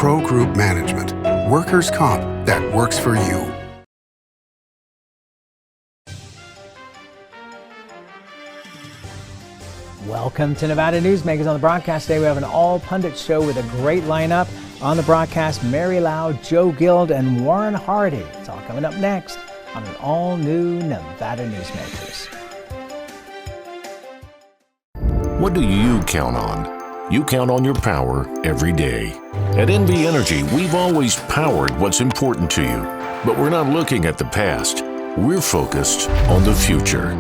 Pro Group Management, workers' comp that works for you. Welcome to Nevada Newsmakers. On the broadcast today, we have an all-Pundits show with a great lineup. On the broadcast, Mary Lau, Joe Guild, and Warren Hardy. It's all coming up next on an all-new Nevada Newsmakers. What do you count on? You count on your power every day. At NV Energy, we've always powered what's important to you. But we're not looking at the past. We're focused on the future.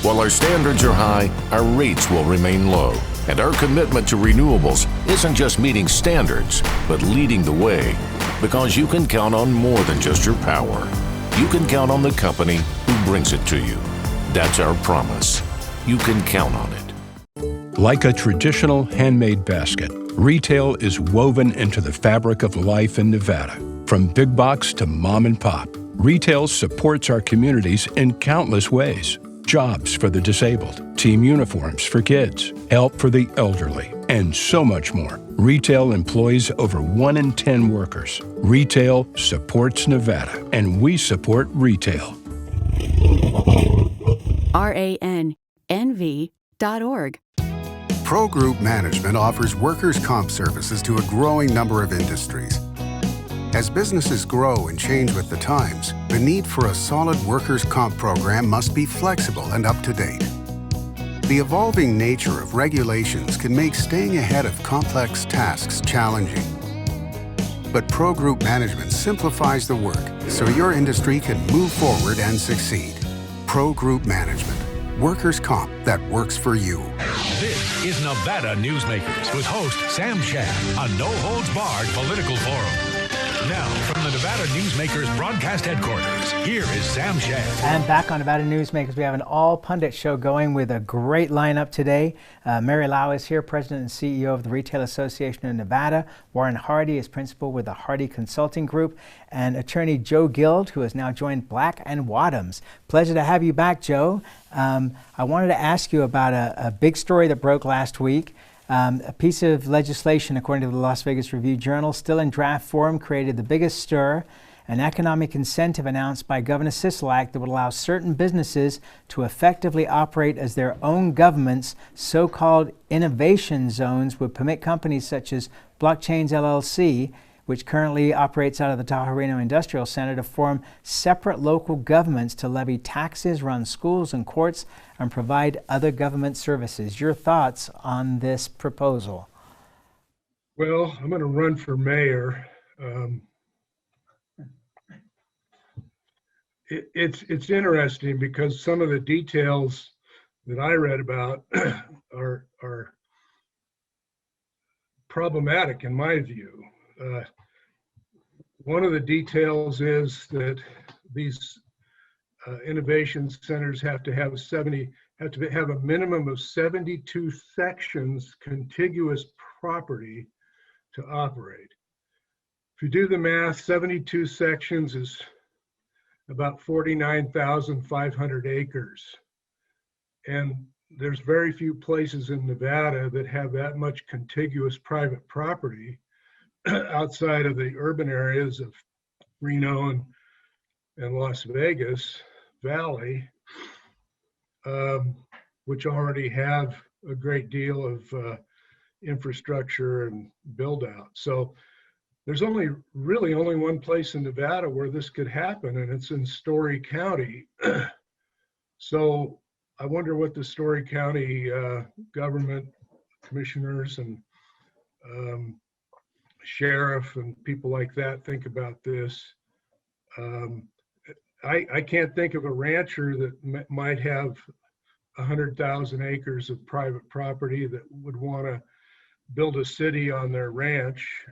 While our standards are high, our rates will remain low. And our commitment to renewables isn't just meeting standards, but leading the way. Because you can count on more than just your power. You can count on the company who brings it to you. That's our promise. You can count on it. Like a traditional handmade basket, retail is woven into the fabric of life in Nevada. From big box to mom and pop, retail supports our communities in countless ways. Jobs for the disabled, team uniforms for kids, help for the elderly, and so much more. Retail employs over 1 in 10 workers. Retail supports Nevada, and we support retail. RANNV.org. Pro Group Management offers workers' comp services to a growing number of industries. As businesses grow and change with the times, the need for a solid workers' comp program must be flexible and up to date. The evolving nature of regulations can make staying ahead of complex tasks challenging. But Pro Group Management simplifies the work so your industry can move forward and succeed. Pro Group Management, workers' comp that works for you. This is Nevada Newsmakers with host Sam Shad, a no-holds-barred political forum. Now, from the Nevada Newsmakers broadcast headquarters, here is Sam Shad. And back on Nevada Newsmakers, we have an all-Pundit show going with a great lineup today. Mary Lau is here, President and CEO of the Retail Association of Nevada. Warren Hardy is principal with the Hardy Consulting Group. And attorney Joe Guild, who has now joined Black and Wadhams. Pleasure to have you back, Joe. I wanted to ask you about a big story that broke last week. A piece of legislation, according to the Las Vegas Review-Journal, still in draft form, created the biggest stir, an economic incentive announced by Governor Sisolak that would allow certain businesses to effectively operate as their own governments. So-called innovation zones would permit companies such as Blockchains LLC, which currently operates out of the Tahoe Reno Industrial Center, to form separate local governments to levy taxes, run schools and courts, and provide other government services. Your thoughts on this proposal? Well, I'm going to run for mayor. It's interesting because some of the details that I read about are problematic in my view. One of the details is that these innovation centers have to have a minimum of 72 sections contiguous property to operate. If you do the math, 72 sections is about 49,500 acres. And there's very few places in Nevada that have that much contiguous private property outside of the urban areas of Reno and Las Vegas Valley, which already have a great deal of infrastructure and build out. So there's really only one place in Nevada where this could happen, and it's in Story County. So I wonder what the Story County government commissioners and sheriff and people like that think about this. I can't think of a rancher that might have 100,000 acres of private property that would want to build a city on their ranch.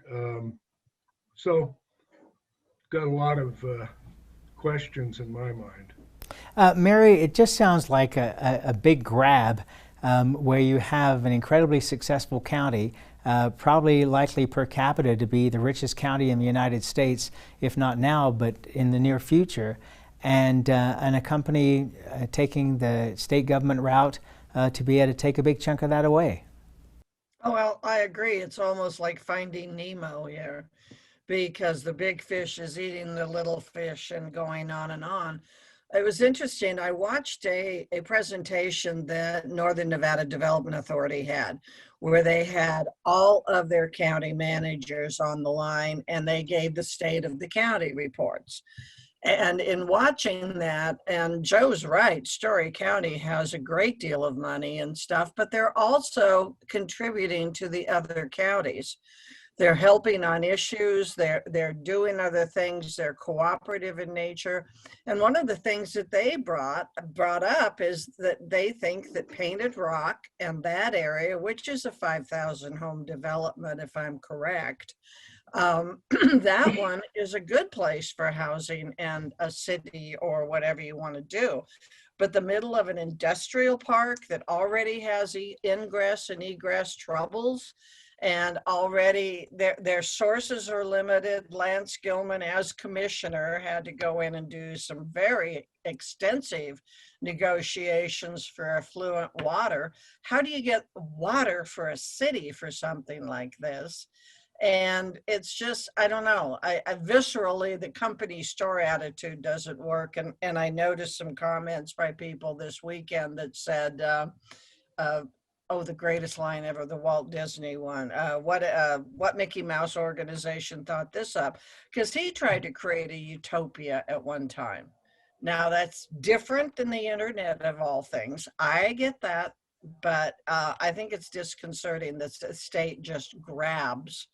So got a lot of questions in my mind. Mary, it just sounds like a big grab where you have an incredibly successful county, probably likely per capita to be the richest county in the United States, if not now, but in the near future, and a company taking the state government route to be able to take a big chunk of that away. Oh, well, I agree. It's almost like Finding Nemo here because the big fish is eating the little fish and going on and on. It was interesting. I watched a presentation that Northern Nevada Development Authority had where they had all of their county managers on the line and they gave the state of the county reports. And in watching that, and Joe's right, Story County has a great deal of money and stuff, but they're also contributing to the other counties. They're helping on issues, they're doing other things, they're cooperative in nature. And one of the things that they brought up is that they think that Painted Rock and that area, which is a 5,000 home development, if I'm correct, that one is a good place for housing and a city or whatever you want to do. But the middle of an industrial park that already has ingress and egress troubles, and already their sources are limited. Lance Gilman, as commissioner, had to go in and do some very extensive negotiations for affluent water. How do you get water for a city for something like this? And it's just, I don't know, I viscerally, the company store attitude doesn't work. And I noticed some comments by people this weekend that said, oh, the greatest line ever, the Walt Disney one. What Mickey Mouse organization thought this up? Because he tried to create a utopia at one time. Now that's different than the internet of all things. I get that, but I think it's disconcerting that the state just grabs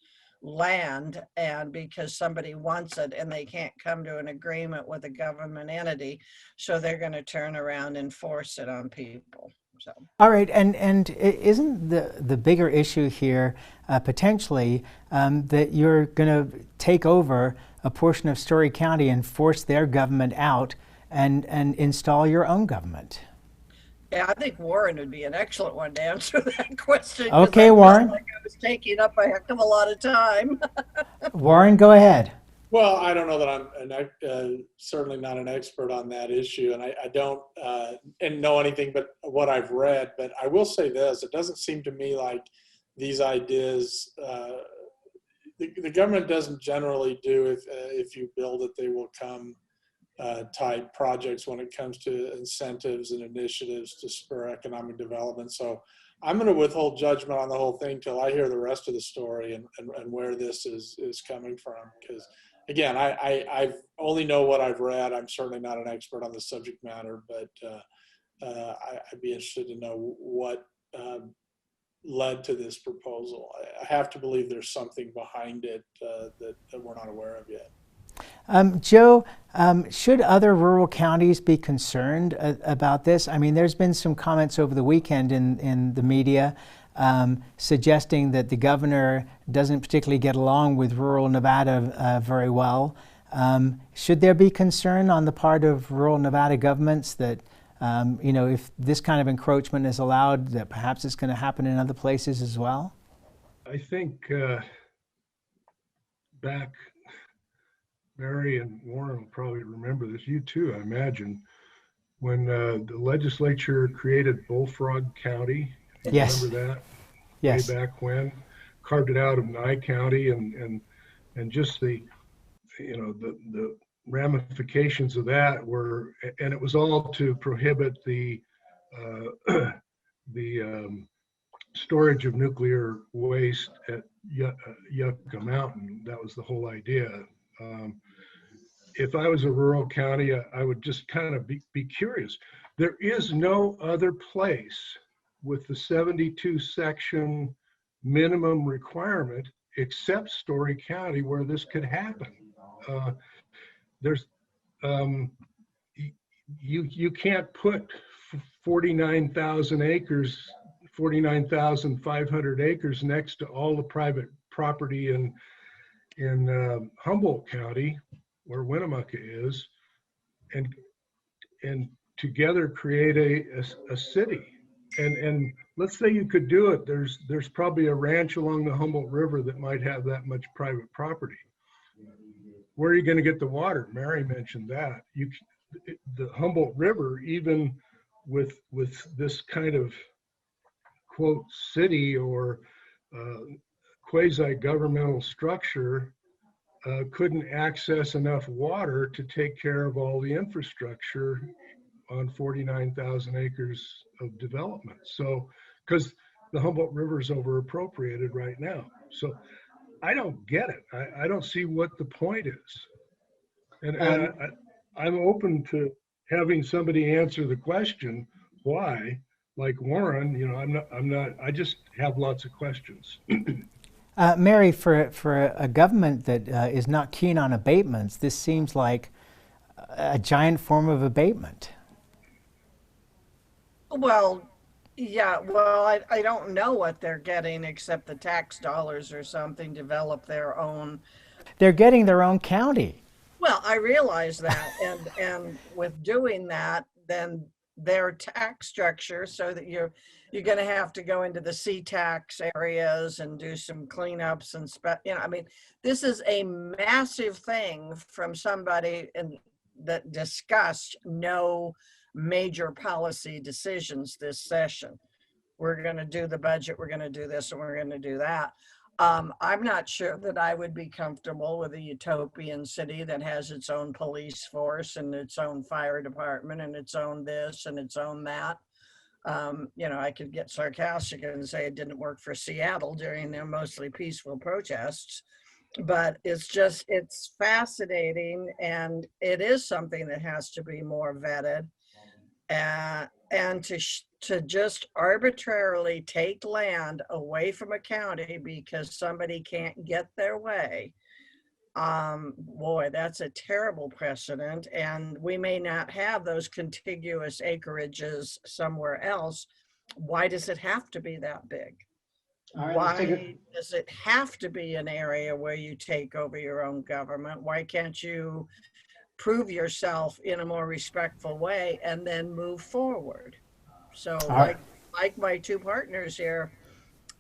land and because somebody wants it and they can't come to an agreement with a government entity, so they're going to turn around and force it on people. So All right, and isn't the bigger issue here potentially that you're going to take over a portion of Story County and force their government out and install your own government? yeah, I think Warren would be an excellent one to answer that question. Okay, I Warren. like I was taking up a heck of a lot of time. Warren, go ahead. Well, I don't know that I'm certainly not an expert on that issue, and I don't and know anything but what I've read. But I will say this: it doesn't seem to me like these ideas. The government doesn't generally do if you build it, they will come type projects when it comes to incentives and initiatives to spur economic development. So I'm going to withhold judgment on the whole thing till I hear the rest of the story and where this is coming from. Because again, I only know what I've read. I'm certainly not an expert on the subject matter, but I'd be interested to know what led to this proposal. I have to believe there's something behind it that we're not aware of yet. Joe, should other rural counties be concerned about this? I mean, there's been some comments over the weekend in the media suggesting that the governor doesn't particularly get along with rural Nevada very well. Should there be concern on the part of rural Nevada governments that, if this kind of encroachment is allowed, that perhaps it's going to happen in other places as well? I think back, Mary and Warren will probably remember this, you too, I imagine, when the legislature created Bullfrog County. Yes. Remember that? Yes. Way back when, carved it out of Nye County, and just the ramifications of that were, and it was all to prohibit the storage of nuclear waste at Yucca Mountain. That was the whole idea. If I was a rural county, I would just kind of be curious. There is no other place with the 72 section minimum requirement except Story County where this could happen. There's you can't put 49,000 acres, 49,500 acres next to all the private property in Humboldt County, where Winnemucca is, and together create a city. And let's say you could do it. There's probably a ranch along the Humboldt River that might have that much private property. Where are you going to get the water? Mary mentioned that. The Humboldt River, even with this kind of quote city or quasi-governmental structure couldn't access enough water to take care of all the infrastructure on 49,000 acres of development. So, because the Humboldt River is over appropriated right now. So I don't get it. I don't see what the point is. And I'm open to having somebody answer the question, why, like Warren, I just have lots of questions. Mary, for a government that is not keen on abatements, this seems like a giant form of abatement. Well, yeah, well, I don't know what they're getting except the tax dollars or something, develop their own. They're getting their own county. Well, I realize that, and with doing that, then their tax structure, so that you're going to have to go into the C-tax areas and do some cleanups and I mean, this is a massive thing from somebody that discussed no major policy decisions this session. We're going to do the budget, we're going to do this, and we're going to do that. I'm not sure that I would be comfortable with a utopian city that has its own police force and its own fire department and its own this and its own that. I could get sarcastic and say it didn't work for Seattle during their mostly peaceful protests, but it's fascinating, and it is something that has to be more vetted. And to just arbitrarily take land away from a county because somebody can't get their way, boy, that's a terrible precedent. And we may not have those contiguous acreages somewhere else. Why does it have to be that big? Why does it have to be an area where you take over your own government? Why can't you prove yourself in a more respectful way and then move forward? So like my two partners here,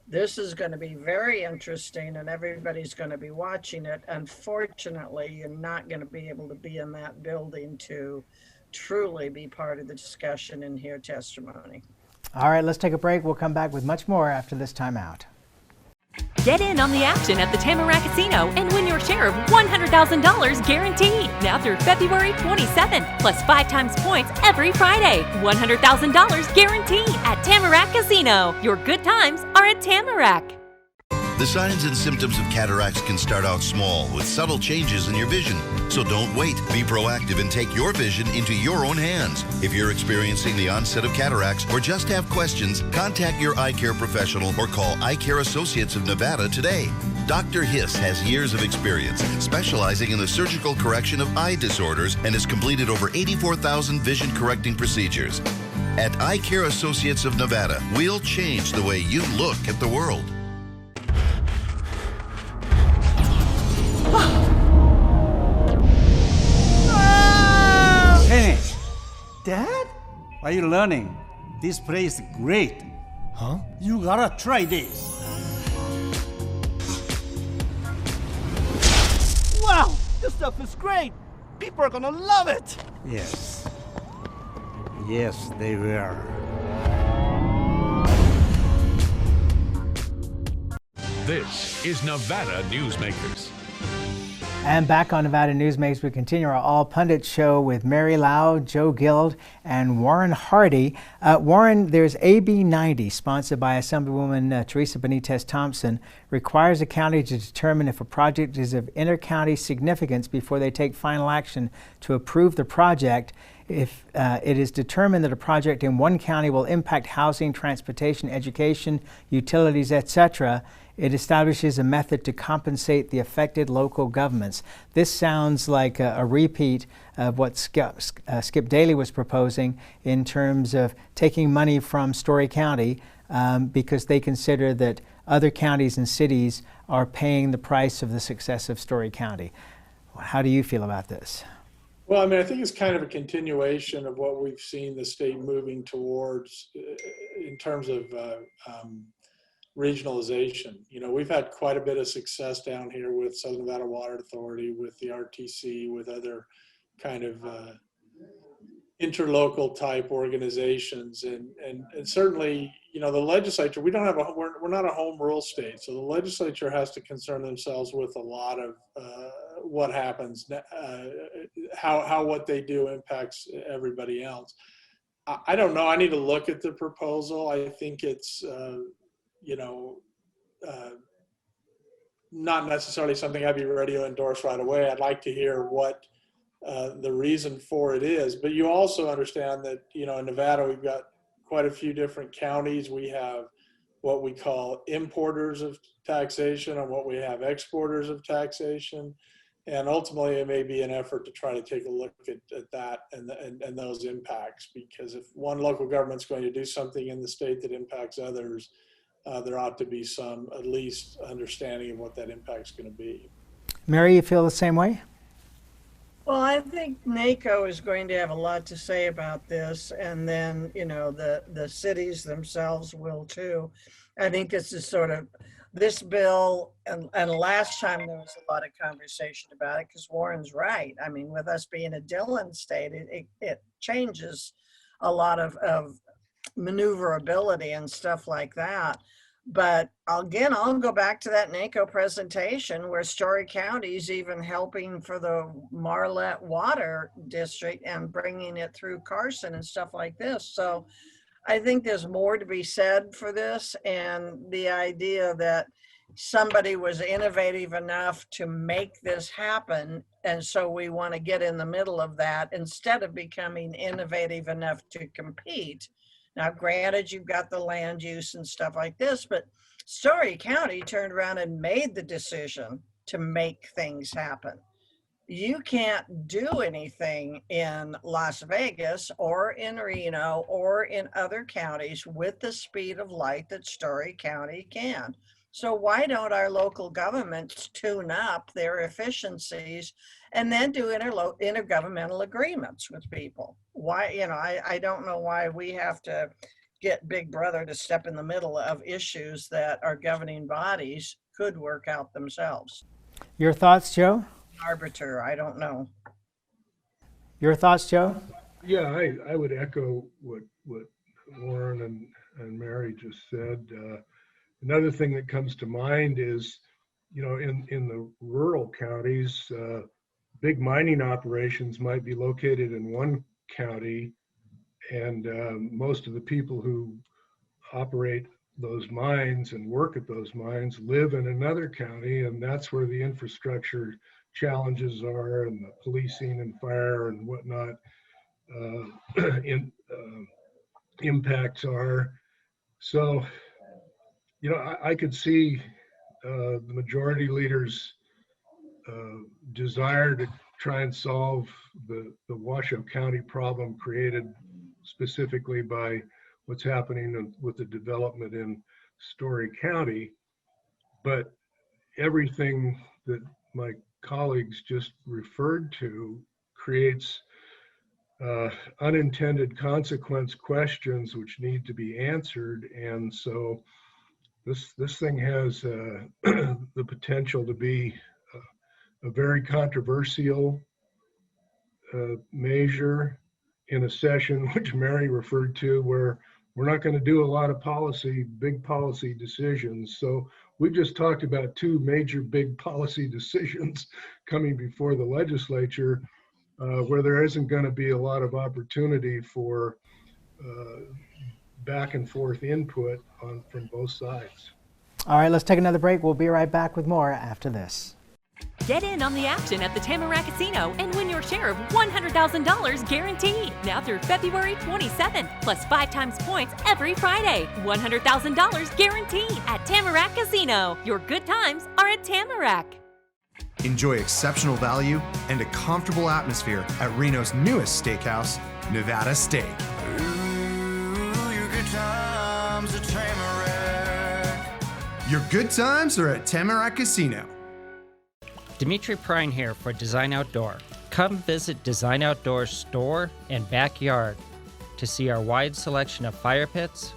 this is going to be very interesting and everybody's going to be watching it. Unfortunately, you're not going to be able to be in that building to truly be part of the discussion and hear testimony. All right, let's take a break. We'll come back with much more after this timeout. Get in on the action at the Tamarack Casino and win your share of $100,000 guaranteed now through February 27th, plus 5 times points every Friday. $100,000 guaranteed at Tamarack Casino. Your good times are at Tamarack. The signs and symptoms of cataracts can start out small with subtle changes in your vision. So don't wait. Be proactive and take your vision into your own hands. If you're experiencing the onset of cataracts or just have questions, contact your eye care professional or call Eye Care Associates of Nevada today. Dr. Hiss has years of experience specializing in the surgical correction of eye disorders and has completed over 84,000 vision correcting procedures. At Eye Care Associates of Nevada, we'll change the way you look at the world. Hey, Dad? Are you learning? This place is great. Huh? You gotta try this. Wow, this stuff is great. People are gonna love it. Yes. Yes, they will. This is Nevada Newsmakers. And back on Nevada Newsmakers, we continue our All Pundits show with Mary Lau, Joe Guild, and Warren Hardy. Warren, there's AB 90, sponsored by Assemblywoman Teresa Benitez Thompson, requires a county to determine if a project is of inter-county significance before they take final action to approve the project. If it is determined that a project in one county will impact housing, transportation, education, utilities, etc., it establishes a method to compensate the affected local governments. This sounds like a repeat of what Skip Daly was proposing in terms of taking money from Story County because they consider that other counties and cities are paying the price of the success of Story County. How do you feel about this? Well, I mean, I think it's kind of a continuation of what we've seen the state moving towards in terms of regionalization. You know, we've had quite a bit of success down here with Southern Nevada Water Authority, with the RTC, with other kind of interlocal type organizations. And certainly, the legislature, we're not a home rule state. So the legislature has to concern themselves with a lot of what happens, how what they do impacts everybody else. I don't know. I need to look at the proposal. I think it's, not necessarily something I'd be ready to endorse right away. I'd like to hear what the reason for it is. But you also understand that, in Nevada, we've got quite a few different counties. We have what we call importers of taxation and what we have exporters of taxation. And ultimately, it may be an effort to try to take a look at that and those impacts, because if one local government's going to do something in the state that impacts others, there ought to be some, at least, understanding of what that impact's going to be. Mary, you feel the same way? Well, I think NACO is going to have a lot to say about this, and then, the cities themselves will too. I think this is sort of this bill, and last time there was a lot of conversation about it, because Warren's right. I mean, with us being a Dillon state, it changes a lot of maneuverability and stuff like that. But again, I'll go back to that NACO presentation where Story County's even helping for the Marlette Water District and bringing it through Carson and stuff like this. So I think there's more to be said for this, and the idea that somebody was innovative enough to make this happen, and so we want to get in the middle of that instead of becoming innovative enough to compete. Now, granted, you've got the land use and stuff like this, but Story County turned around and made the decision to make things happen. You can't do anything in Las Vegas or in Reno or in other counties with the speed of light that Story County can. So why don't our local governments tune up their efficiencies and then do intergovernmental agreements with people? Why, I don't know why we have to get Big Brother to step in the middle of issues that our governing bodies could work out themselves. Your thoughts, Joe? Arbiter, I don't know. Your thoughts, Joe? Yeah, I would echo what Warren and Mary just said. Another thing that comes to mind is, in the rural counties, big mining operations might be located in one county, and most of the people who operate those mines and work at those mines live in another county, and that's where the infrastructure challenges are, and the policing and fire and whatnot impacts are. So, I could see the majority leader's desire to try and solve the Washoe County problem created specifically by what's happening with the development in Story County. But everything that my colleagues just referred to creates unintended consequence questions which need to be answered. And so this thing has the potential to be a very controversial measure in a session which Mary referred to, where we're not going to do a lot of big policy decisions. So we just talked about two major big policy decisions coming before the legislature, where there isn't going to be a lot of opportunity for back and forth input from both sides. All right, let's take another break. We'll be right back with more after this. Get in on the action at the Tamarack Casino and win your share of $100,000 guaranteed. Now through February 27th, plus 5 times points every Friday. $100,000 guaranteed at Tamarack Casino. Your good times are at Tamarack. Enjoy exceptional value and a comfortable atmosphere at Reno's newest steakhouse, Nevada Steak. Ooh, your good times at Tamarack. Your good times are at Tamarack Casino. Dimitri Prine here for Design Outdoor. Come visit Design Outdoor's store and backyard to see our wide selection of fire pits,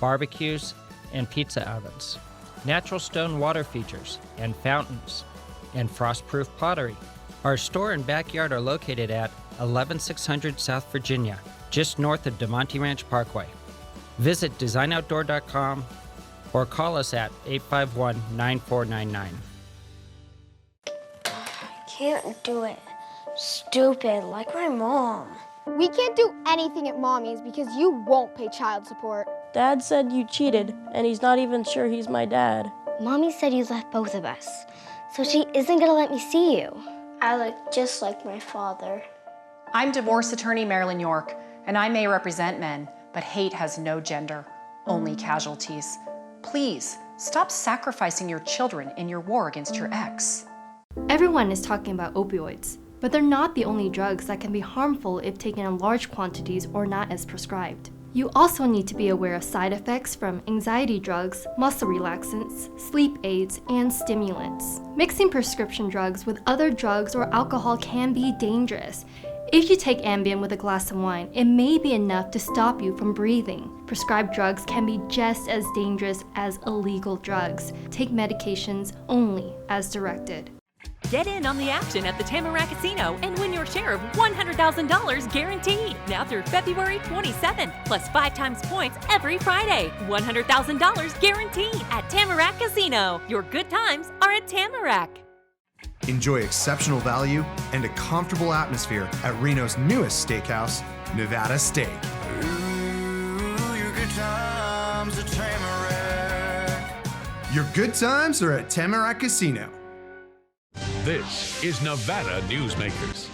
barbecues, and pizza ovens, natural stone water features and fountains, and frost-proof pottery. Our store and backyard are located at 11600 South Virginia, just north of DeMonte Ranch Parkway. Visit designoutdoor.com or call us at 851-9499. Can't do it. Stupid, like my mom. We can't do anything at Mommy's because you won't pay child support. Dad said you cheated, and he's not even sure he's my dad. Mommy said you left both of us, so she isn't gonna let me see you. I look just like my father. I'm divorce attorney Marilyn York, and I may represent men, but hate has no gender, only casualties. Please, stop sacrificing your children in your war against your ex. Everyone is talking about opioids, but they're not the only drugs that can be harmful if taken in large quantities or not as prescribed. You also need to be aware of side effects from anxiety drugs, muscle relaxants, sleep aids, and stimulants. Mixing prescription drugs with other drugs or alcohol can be dangerous. If you take Ambien with a glass of wine, it may be enough to stop you from breathing. Prescribed drugs can be just as dangerous as illegal drugs. Take medications only as directed. Get in on the action at the Tamarack Casino and win your share of $100,000 guaranteed. Now through February 27th, plus 5 times points every Friday. $100,000 guaranteed at Tamarack Casino. Your good times are at Tamarack. Enjoy exceptional value and a comfortable atmosphere at Reno's newest steakhouse, Nevada Steak. Ooh, your good times at Tamarack. Your good times are at Tamarack Casino. This is Nevada Newsmakers.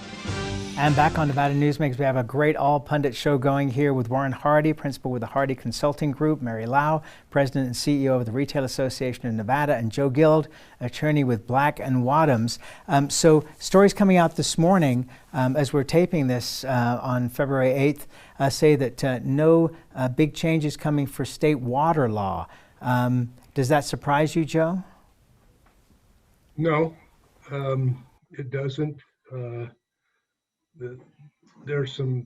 And back on Nevada Newsmakers, we have a great all-pundit show going here with Warren Hardy, principal with the Hardy Consulting Group, Mary Lau, president and CEO of the Retail Association of Nevada, and Joe Guild, attorney with Black and Wadhams. So stories coming out this morning as we're taping this on February 8th say that no big changes coming for state water law. Does that surprise you, Joe? No, it doesn't. There's some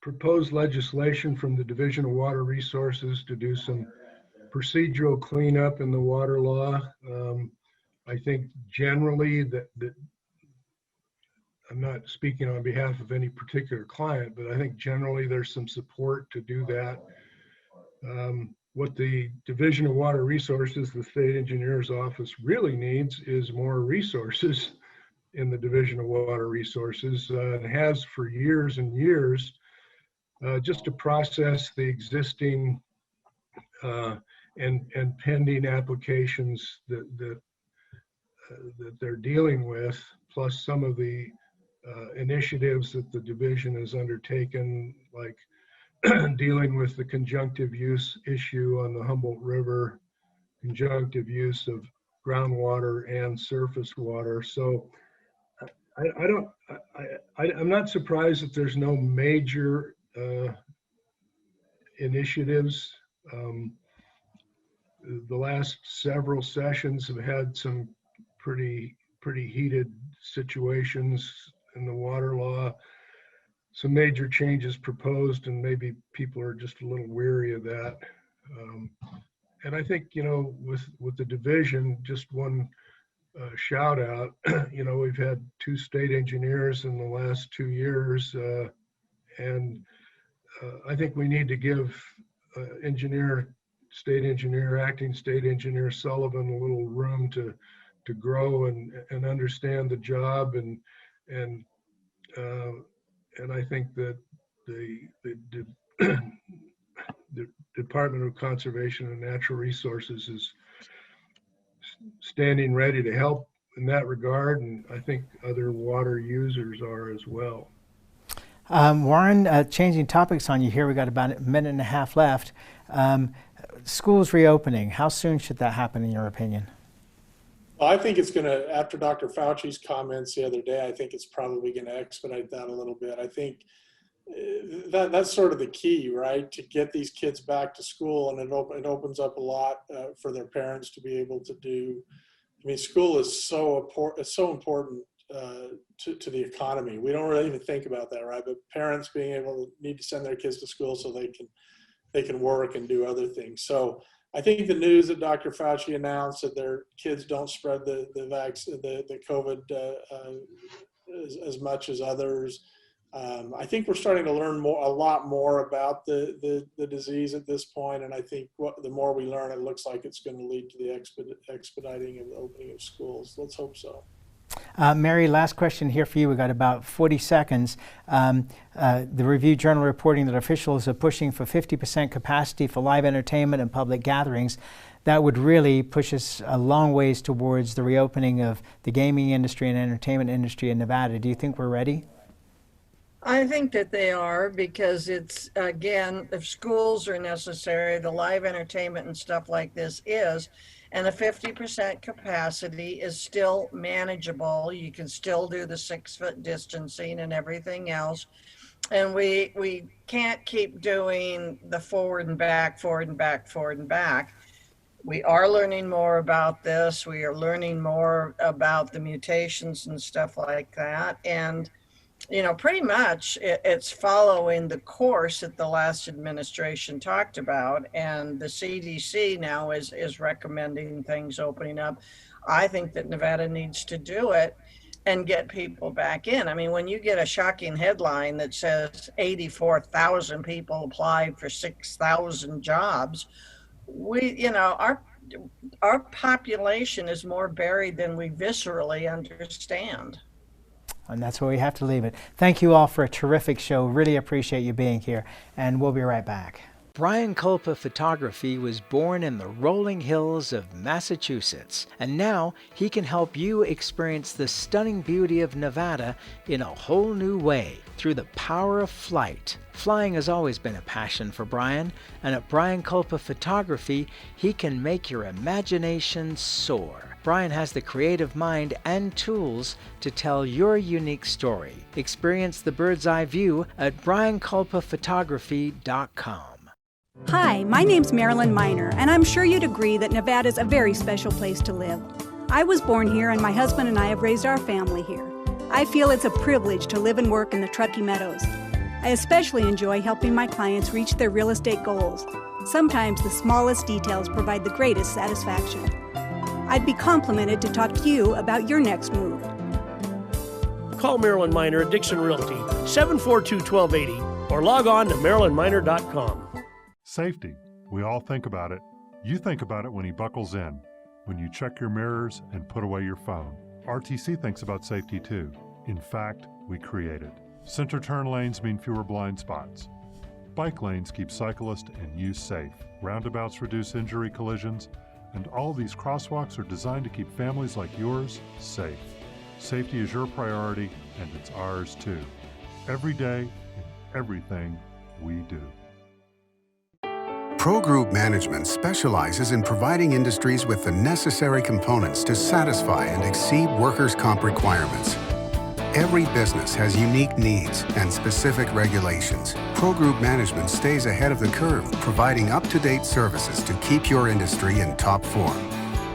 proposed legislation from the Division of Water Resources to do some procedural cleanup in the water law. I think generally that I'm not speaking on behalf of any particular client, but I think generally there's some support to do that. What the Division of Water Resources, the state engineer's office, really needs is more resources in the Division of Water Resources, and has for years and years, just to process the existing and pending applications that they're dealing with, plus some of the initiatives that the division has undertaken, like dealing with the conjunctive use issue on the Humboldt River, conjunctive use of groundwater and surface water. So I'm not surprised that there's no major initiatives. The last several sessions have had some pretty heated situations in the water law. Some major changes proposed, and maybe people are just a little weary of that. And I think, you know, with the division, just one shout out, you know, we've had 2 state engineers in the last 2 years, and I think we need to give acting state engineer Sullivan a little room to grow and understand the job, and I think that the Department of Conservation and Natural Resources is standing ready to help in that regard, and I think other water users are as well. Warren, changing topics on you here, we got about a minute and a half left. Schools reopening, how soon should that happen in your opinion? Well, I think it's going to, after Dr. Fauci's comments the other day, I think it's probably going to expedite that a little bit. I think that's sort of the key, right? To get these kids back to school, and it opens up a lot for their parents to be able to do. I mean, school is so important. It's so important to the economy. We don't really even think about that, right? But parents being able to need to send their kids to school so they can work and do other things. So I think the news that Dr. Fauci announced that their kids don't spread the COVID as much as others. I think we're starting to learn a lot more about the disease at this point, and I think the more we learn, it looks like it's going to lead to the expediting of the opening of schools. Let's hope so. Mary, last question here for you. We've got about 40 seconds. The Review Journal reporting that officials are pushing for 50% capacity for live entertainment and public gatherings. That would really push us a long ways towards the reopening of the gaming industry and entertainment industry in Nevada. Do you think we're ready? I think that they are, because it's, again, if schools are necessary, the live entertainment and stuff like this is, and the 50% capacity is still manageable. You can still do the 6-foot distancing and everything else. And we can't keep doing the forward and back, forward and back, forward and back. We are learning more about this. We are learning more about the mutations and stuff like that. And you know, pretty much it's following the course that the last administration talked about, and the CDC now is recommending things opening up. I think that Nevada needs to do it and get people back in. I mean, when you get a shocking headline that says 84,000 people applied for 6,000 jobs, our population is more buried than we viscerally understand. And that's where we have to leave it. Thank you all for a terrific show. Really appreciate you being here, and we'll be right back. Brian Culpa Photography was born in the rolling hills of Massachusetts, and now he can help you experience the stunning beauty of Nevada in a whole new way through the power of flight. Flying has always been a passion for Brian, and at Brian Culpa Photography, he can make your imagination soar. Brian has the creative mind and tools to tell your unique story. Experience the bird's eye view at brianculpaphotography.com. Hi, my name's Marilyn Miner, and I'm sure you'd agree that Nevada's a very special place to live. I was born here, and my husband and I have raised our family here. I feel it's a privilege to live and work in the Truckee Meadows. I especially enjoy helping my clients reach their real estate goals. Sometimes the smallest details provide the greatest satisfaction. I'd be complimented to talk to you about your next move. Call Marilyn Miner at Dixon Realty, 742-1280, or log on to marilynminer.com. Safety. We all think about it. You think about it when he buckles in, when you check your mirrors and put away your phone. RTC thinks about safety too. In fact, we create it. Center turn lanes mean fewer blind spots. Bike lanes keep cyclists and you safe. Roundabouts reduce injury collisions, and all these crosswalks are designed to keep families like yours safe. Safety is your priority, and it's ours too. Every day, in everything we do. Pro Group Management specializes in providing industries with the necessary components to satisfy and exceed workers' comp requirements. Every business has unique needs and specific regulations. Pro Group Management stays ahead of the curve, providing up-to-date services to keep your industry in top form.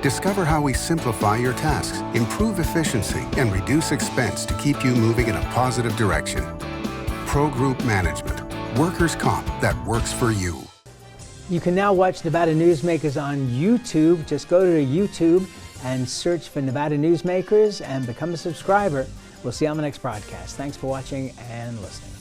Discover how we simplify your tasks, improve efficiency, and reduce expense to keep you moving in a positive direction. Pro Group Management, workers' comp that works for you. You can now watch Nevada Newsmakers on YouTube. Just go to YouTube and search for Nevada Newsmakers and become a subscriber. We'll see you on the next broadcast. Thanks for watching and listening.